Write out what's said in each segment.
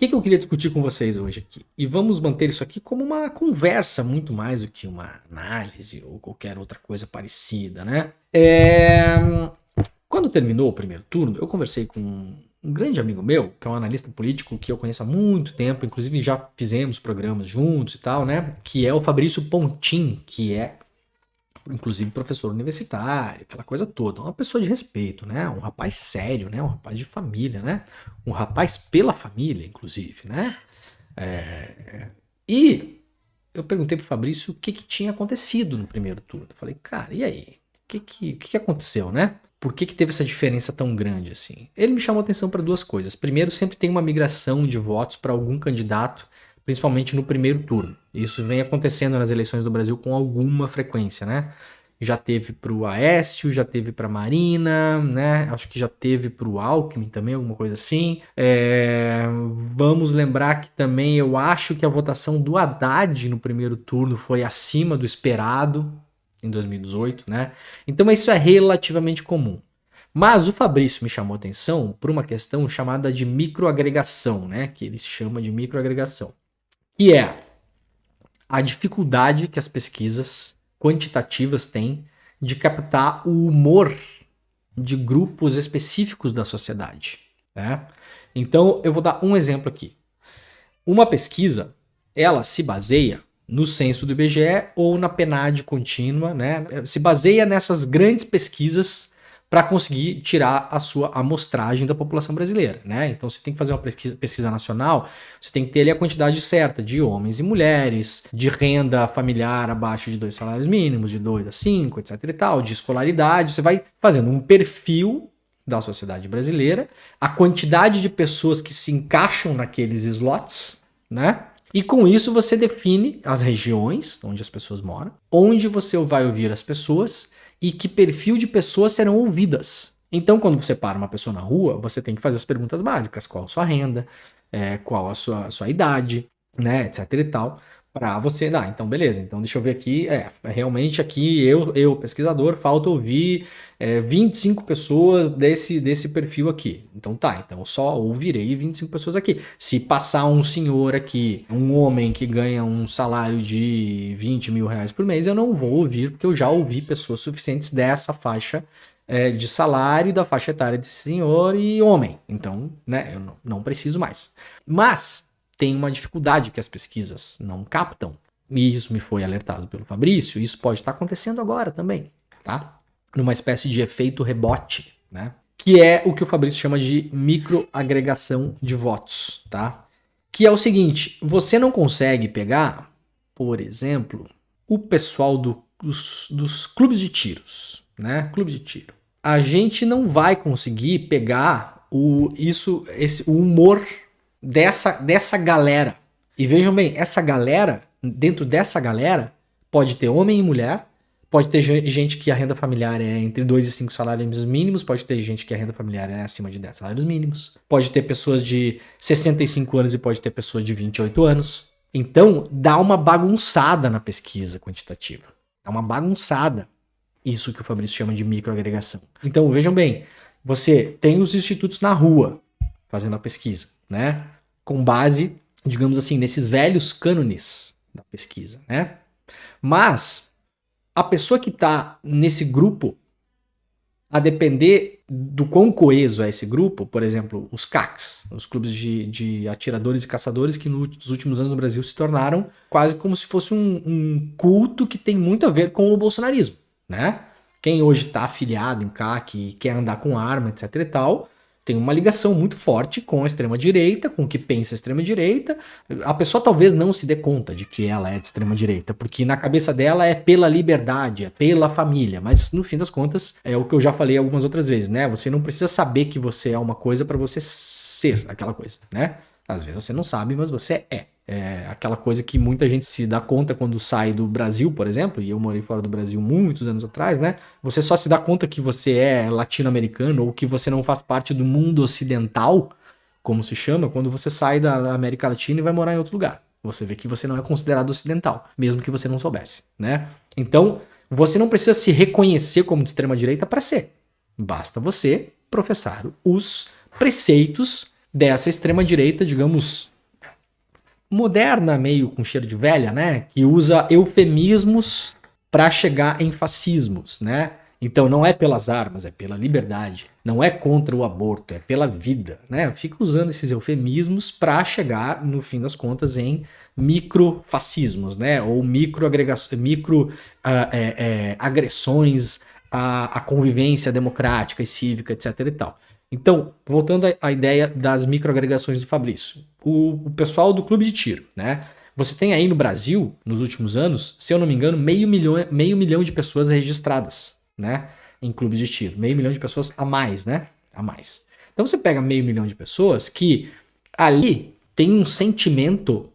que eu queria discutir com vocês hoje aqui? E vamos manter isso aqui como uma conversa, muito mais do que uma análise ou qualquer outra coisa parecida, né? Quando terminou o primeiro turno, eu conversei com um grande amigo meu, que é um analista político que eu conheço há muito tempo, inclusive já fizemos programas juntos e tal, né? Que é o Fabrício Pontin, que é inclusive professor universitário, aquela coisa toda. Uma pessoa de respeito, né? Um rapaz sério, né? Um rapaz de família, né? Um rapaz pela família, inclusive, né? E eu perguntei pro Fabrício o que tinha acontecido no primeiro turno. Eu falei, cara, e aí? O que aconteceu, né? Por que teve essa diferença tão grande assim? Ele me chamou atenção para duas coisas. Primeiro, sempre tem uma migração de votos para algum candidato, principalmente no primeiro turno. Isso vem acontecendo nas eleições do Brasil com alguma frequência, né? Já teve para o Aécio, já teve para Marina, né? Acho que já teve para o Alckmin também, alguma coisa assim. Vamos lembrar que também eu acho que a votação do Haddad no primeiro turno foi acima do esperado em 2018, né? Então isso é relativamente comum. Mas o Fabrício me chamou a atenção por uma questão chamada de microagregação, né? Que ele chama de microagregação. Que é a dificuldade que as pesquisas quantitativas têm de captar o humor de grupos específicos da sociedade, né? Então, eu vou dar um exemplo aqui. Uma pesquisa, ela se baseia no censo do IBGE ou na PNAD contínua, né? Se baseia nessas grandes pesquisas para conseguir tirar a sua amostragem da população brasileira, né? Então você tem que fazer uma pesquisa nacional, você tem que ter ali a quantidade certa de homens e mulheres, de renda familiar abaixo de 2 salários mínimos, de 2 a 5, etc e tal, de escolaridade, você vai fazendo um perfil da sociedade brasileira, a quantidade de pessoas que se encaixam naqueles slots, né? E com isso você define as regiões onde as pessoas moram, onde você vai ouvir as pessoas e que perfil de pessoas serão ouvidas. Então, quando você para uma pessoa na rua, você tem que fazer as perguntas básicas. Qual a sua renda? Qual a sua idade? Né, etc e tal. Para você dar. Então, beleza. Então, deixa eu ver aqui. Realmente aqui, eu pesquisador, falta ouvir 25 pessoas desse perfil aqui. Então tá, então eu só ouvirei 25 pessoas aqui. Se passar um senhor aqui, um homem que ganha um salário de 20 mil reais por mês, eu não vou ouvir, porque eu já ouvi pessoas suficientes dessa faixa de salário, da faixa etária desse senhor e homem. Então, né, eu não preciso mais. Mas tem uma dificuldade que as pesquisas não captam, e isso me foi alertado pelo Fabrício, e isso pode estar acontecendo agora também, tá? Numa espécie de efeito rebote, né? Que é o que o Fabrício chama de microagregação de votos, tá? Que é o seguinte, você não consegue pegar, por exemplo, o pessoal dos clubes de tiros, né? Clube de tiro. A gente não vai conseguir pegar o humor dessa galera. E vejam bem, essa galera, dentro dessa galera, pode ter homem e mulher, pode ter gente que a renda familiar é entre 2 e 5 salários mínimos, pode ter gente que a renda familiar é acima de 10 salários mínimos, pode ter pessoas de 65 anos e pode ter pessoas de 28 anos. Então, dá uma bagunçada na pesquisa quantitativa. Dá uma bagunçada. Isso que o Fabrício chama de microagregação. Então, vejam bem, você tem os institutos na rua fazendo a pesquisa, né? Com base, digamos assim, nesses velhos cânones da pesquisa, né? Mas a pessoa que está nesse grupo, a depender do quão coeso é esse grupo, por exemplo, os CACs, os clubes de atiradores e caçadores, que nos últimos anos no Brasil se tornaram quase como se fosse um culto que tem muito a ver com o bolsonarismo, né? Quem hoje está afiliado em CAC e quer andar com arma, etc e tal, tem uma ligação muito forte com a extrema-direita, com o que pensa a extrema-direita. A pessoa talvez não se dê conta de que ela é de extrema-direita, porque na cabeça dela é pela liberdade, é pela família, mas no fim das contas é o que eu já falei algumas outras vezes, né? Você não precisa saber que você é uma coisa para você ser aquela coisa, né? Às vezes você não sabe, mas você é. É aquela coisa que muita gente se dá conta quando sai do Brasil, por exemplo, e eu morei fora do Brasil muitos anos atrás, né? Você só se dá conta que você é latino-americano ou que você não faz parte do mundo ocidental, como se chama, quando você sai da América Latina e vai morar em outro lugar. Você vê que você não é considerado ocidental, mesmo que você não soubesse, né? Então, você não precisa se reconhecer como de extrema-direita para ser. Basta você professar os preceitos dessa extrema-direita, digamos, moderna, meio com cheiro de velha, né? Que usa eufemismos para chegar em fascismos, né? Então não é pelas armas, é pela liberdade. Não é contra o aborto, é pela vida, né? Fica usando esses eufemismos para chegar, no fim das contas, em microfascismos, né? Ou agressões à convivência democrática e cívica, etc. e tal. Então, voltando à ideia das microagregações do Fabrício. O pessoal do clube de tiro, né? Você tem aí no Brasil, nos últimos anos, se eu não me engano, meio milhão de pessoas registradas, né? Em clubes de tiro. Meio milhão de pessoas a mais, né? A mais. Então você pega meio milhão de pessoas que ali tem um sentimento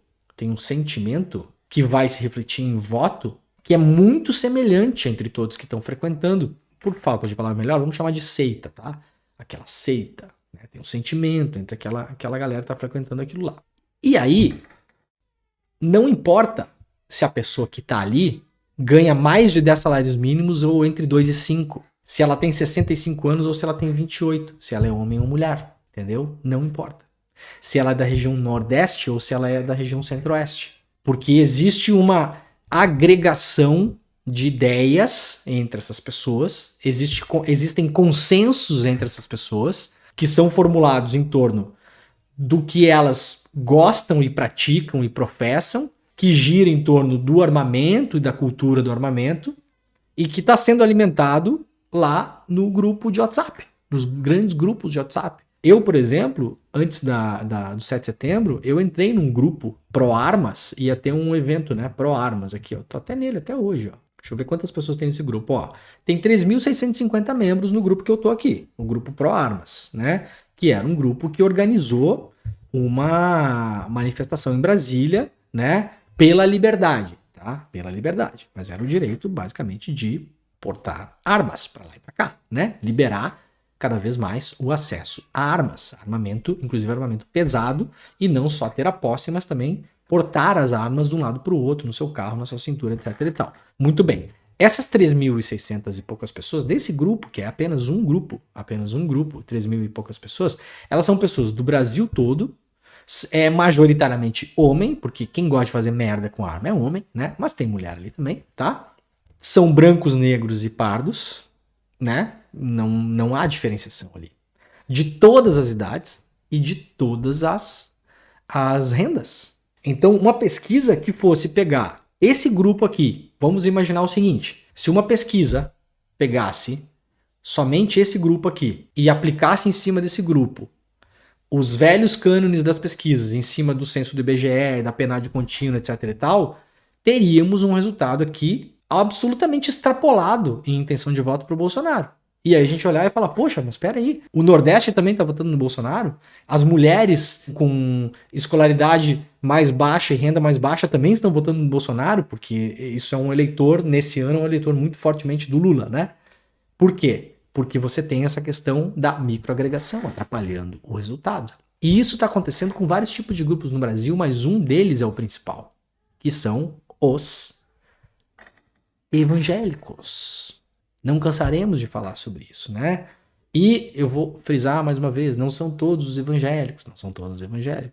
que vai se refletir em voto que é muito semelhante entre todos que estão frequentando. Por falta de palavra melhor, vamos chamar de seita, tá? Aquela seita, né? Tem um sentimento entre aquela galera que tá frequentando aquilo lá. E aí, não importa se a pessoa que tá ali ganha mais de 10 salários mínimos ou entre 2 e 5. Se ela tem 65 anos ou se ela tem 28. Se ela é homem ou mulher, entendeu? Não importa. Se ela é da região Nordeste ou se ela é da região Centro-Oeste. Porque existe uma agregação de ideias entre essas pessoas, existem consensos entre essas pessoas que são formulados em torno do que elas gostam e praticam e professam, que gira em torno do armamento e da cultura do armamento, e que está sendo alimentado lá no grupo de WhatsApp, nos grandes grupos de WhatsApp. Eu, por exemplo, antes do 7 de setembro, eu entrei num grupo pró-armas, ia ter um evento, né, pró-armas aqui, ó. Tô até nele até hoje, ó. Deixa eu ver quantas pessoas tem nesse grupo, ó. Tem 3.650 membros no grupo que eu tô aqui, o grupo pró-armas, né? Que era um grupo que organizou uma manifestação em Brasília, né? Pela liberdade, tá? Pela liberdade. Mas era o direito, basicamente, de portar armas para lá e para cá, né? Liberar cada vez mais o acesso a armas, armamento, inclusive armamento pesado, e não só ter a posse, mas também portar as armas de um lado para o outro, no seu carro, na sua cintura, etc e tal. Muito bem. Essas 3.600 e poucas pessoas desse grupo, que é apenas um grupo, 3.000 e poucas pessoas, elas são pessoas do Brasil todo, é majoritariamente homem, porque quem gosta de fazer merda com arma é homem, né? Mas tem mulher ali também, tá? São brancos, negros e pardos, né? Não há diferenciação ali. De todas as idades e de todas as rendas. Então, uma pesquisa que fosse pegar esse grupo aqui, vamos imaginar o seguinte, se uma pesquisa pegasse somente esse grupo aqui e aplicasse em cima desse grupo os velhos cânones das pesquisas, em cima do censo do IBGE, da PNAD contínua, etc e tal, teríamos um resultado aqui absolutamente extrapolado em intenção de voto para o Bolsonaro. E aí a gente olhar e falar, poxa, mas espera aí, o Nordeste também está votando no Bolsonaro? As mulheres com escolaridade mais baixa e renda mais baixa também estão votando no Bolsonaro? Porque isso é um eleitor, nesse ano, é um eleitor muito fortemente do Lula, né? Por quê? Porque você tem essa questão da microagregação atrapalhando o resultado. E isso está acontecendo com vários tipos de grupos no Brasil, mas um deles é o principal, que são os evangélicos. Não cansaremos de falar sobre isso, né? E eu vou frisar mais uma vez, não são todos os evangélicos,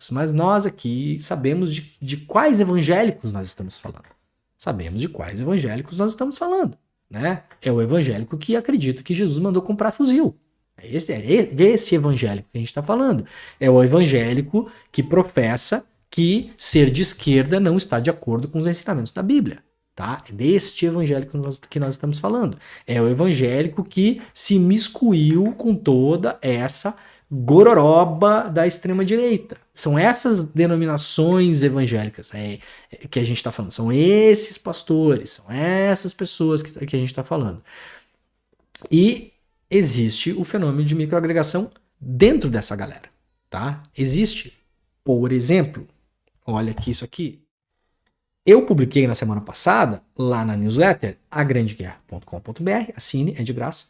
mas nós aqui sabemos de quais evangélicos nós estamos falando. Sabemos de quais evangélicos nós estamos falando, né? É o evangélico que acredita que Jesus mandou comprar fuzil. É esse evangélico que a gente está falando. É o evangélico que professa que ser de esquerda não está de acordo com os ensinamentos da Bíblia. Tá? É deste evangélico que nós estamos falando. É o evangélico que se miscuiu com toda essa gororoba da extrema-direita. São essas denominações evangélicas que a gente está falando. São esses pastores, são essas pessoas que a gente está falando. E existe o fenômeno de microagregação dentro dessa galera. Tá? Existe, por exemplo, olha aqui isso aqui. Eu publiquei na semana passada, lá na newsletter, agrandeguerra.com.br, assine, é de graça,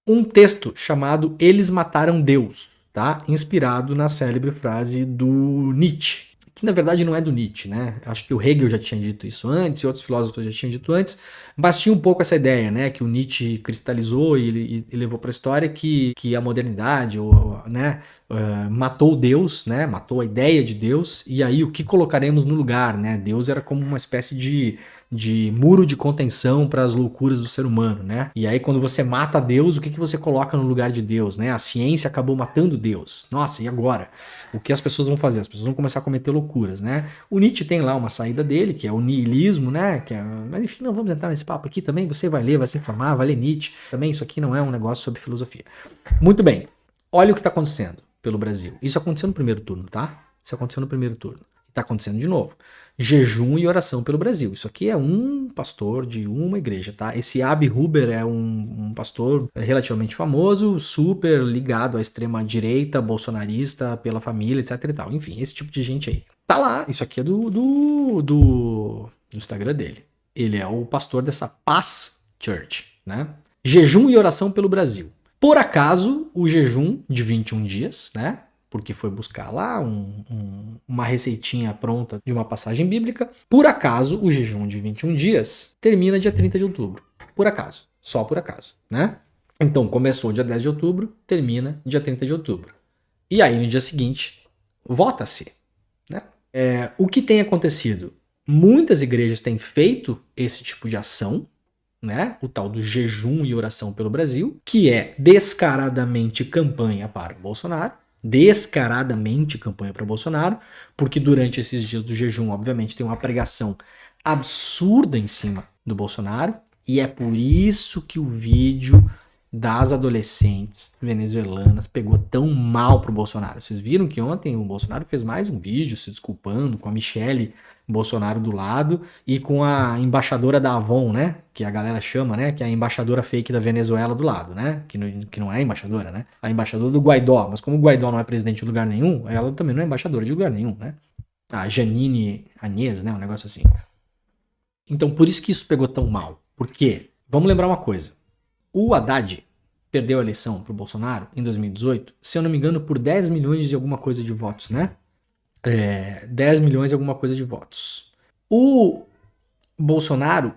um texto chamado Eles Mataram Deus, tá? Inspirado na célebre frase do Nietzsche, que na verdade não é do Nietzsche, né? Acho que o Hegel já tinha dito isso antes, e outros filósofos já tinham dito antes, mas tinha um pouco essa ideia, né? Que o Nietzsche cristalizou e levou para a história que a modernidade, ou, né? matou Deus, né? Matou a ideia de Deus, e aí o que colocaremos no lugar, né? Deus era como uma espécie de muro de contenção para as loucuras do ser humano, né? E aí quando você mata Deus, o que você coloca no lugar de Deus, né? A ciência acabou matando Deus. Nossa, e agora? O que as pessoas vão fazer? As pessoas vão começar a cometer loucuras, né? O Nietzsche tem lá uma saída dele, que é o niilismo, né? Mas enfim, não vamos entrar nesse papo aqui também. Você vai ler, vai se informar, vai ler Nietzsche. Também isso aqui não é um negócio sobre filosofia. Muito bem. Olha o que está acontecendo pelo Brasil. Isso aconteceu no primeiro turno, tá? Isso aconteceu no primeiro turno. Está acontecendo de novo. Jejum e oração pelo Brasil. Isso aqui é um pastor de uma igreja, tá? Esse Abi Huber é um pastor relativamente famoso, super ligado à extrema direita, bolsonarista, pela família, etc e tal. Enfim, esse tipo de gente aí. Tá lá. Isso aqui é do Instagram dele. Ele é o pastor dessa Paz Church, né? Jejum e oração pelo Brasil. Por acaso, o jejum de 21 dias, né? Porque foi buscar lá uma receitinha pronta de uma passagem bíblica. Por acaso, o jejum de 21 dias termina dia 30 de outubro. Por acaso. Só por acaso, né? Então, começou dia 10 de outubro, termina dia 30 de outubro. E aí, no dia seguinte, vota-se, né? O que tem acontecido? Muitas igrejas têm feito esse tipo de ação, né? O tal do jejum e oração pelo Brasil, que é descaradamente campanha para o Bolsonaro. Descaradamente campanha para o Bolsonaro, porque durante esses dias do jejum, obviamente, tem uma pregação absurda em cima do Bolsonaro, e é por isso que o vídeo das adolescentes venezuelanas pegou tão mal pro Bolsonaro. Vocês viram que ontem o Bolsonaro fez mais um vídeo se desculpando com a Michelle Bolsonaro do lado e com a embaixadora da Avon, né? Que a galera chama, né? Que é a embaixadora fake da Venezuela do lado, né? Que não é embaixadora, né? A embaixadora do Guaidó. Mas como o Guaidó não é presidente de lugar nenhum, ela também não é embaixadora de lugar nenhum, né? A Janine Agnès, né? Um negócio assim. Então, por isso que isso pegou tão mal. Por quê? Vamos lembrar uma coisa. O Haddad perdeu a eleição pro Bolsonaro em 2018, se eu não me engano, por 10 milhões e alguma coisa de votos, né? 10 milhões e alguma coisa de votos. O Bolsonaro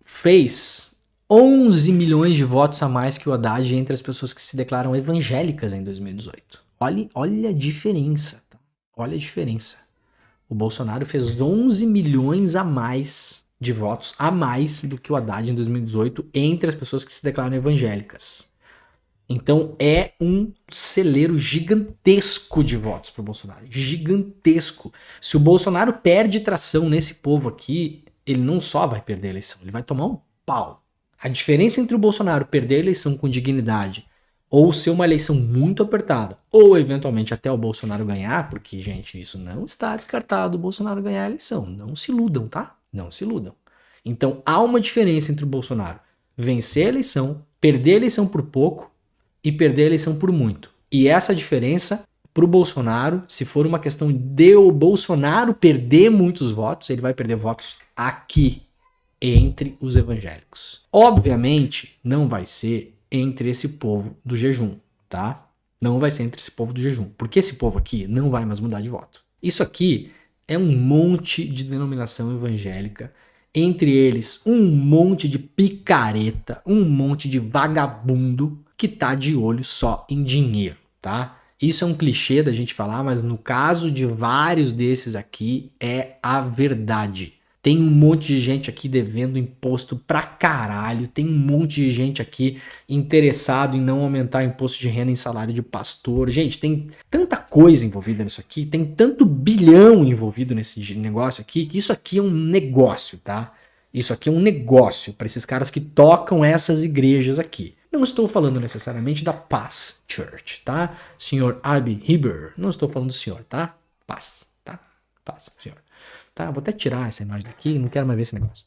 fez 11 milhões de votos a mais que o Haddad entre as pessoas que se declaram evangélicas em 2018. Olha a diferença, tá? Olha a diferença. O Bolsonaro fez 11 milhões a mais de votos, a mais do que o Haddad em 2018 entre as pessoas que se declaram evangélicas. Então é um celeiro gigantesco de votos para o Bolsonaro. Gigantesco. Se o Bolsonaro perde tração nesse povo aqui, ele não só vai perder a eleição, ele vai tomar um pau. A diferença entre o Bolsonaro perder a eleição com dignidade ou ser uma eleição muito apertada, ou eventualmente até o Bolsonaro ganhar, porque, gente, isso não está descartado, o Bolsonaro ganhar a eleição. Não se iludam, tá? Não se iludam. Então há uma diferença entre o Bolsonaro vencer a eleição, perder a eleição por pouco, e perder a eleição por muito. E essa diferença pro Bolsonaro, se for uma questão de o Bolsonaro perder muitos votos, ele vai perder votos aqui, entre os evangélicos. Obviamente, não vai ser entre esse povo do jejum, tá? Não vai ser entre esse povo do jejum, porque esse povo aqui não vai mais mudar de voto. Isso aqui é um monte de denominação evangélica, entre eles um monte de picareta, um monte de vagabundo, que tá de olho só em dinheiro, tá? Isso é um clichê da gente falar, mas no caso de vários desses aqui é a verdade. Tem um monte de gente aqui devendo imposto pra caralho, tem um monte de gente aqui interessado em não aumentar imposto de renda em salário de pastor. Gente, tem tanta coisa envolvida nisso aqui, tem tanto bilhão envolvido nesse negócio aqui, que isso aqui é um negócio, tá? Isso aqui é um negócio para esses caras que tocam essas igrejas aqui. Não estou falando necessariamente da Paz Church, tá? Senhor Abi Huber, não estou falando do senhor, tá? Paz, tá? Paz, senhor. Tá, vou até tirar essa imagem daqui, não quero mais ver esse negócio.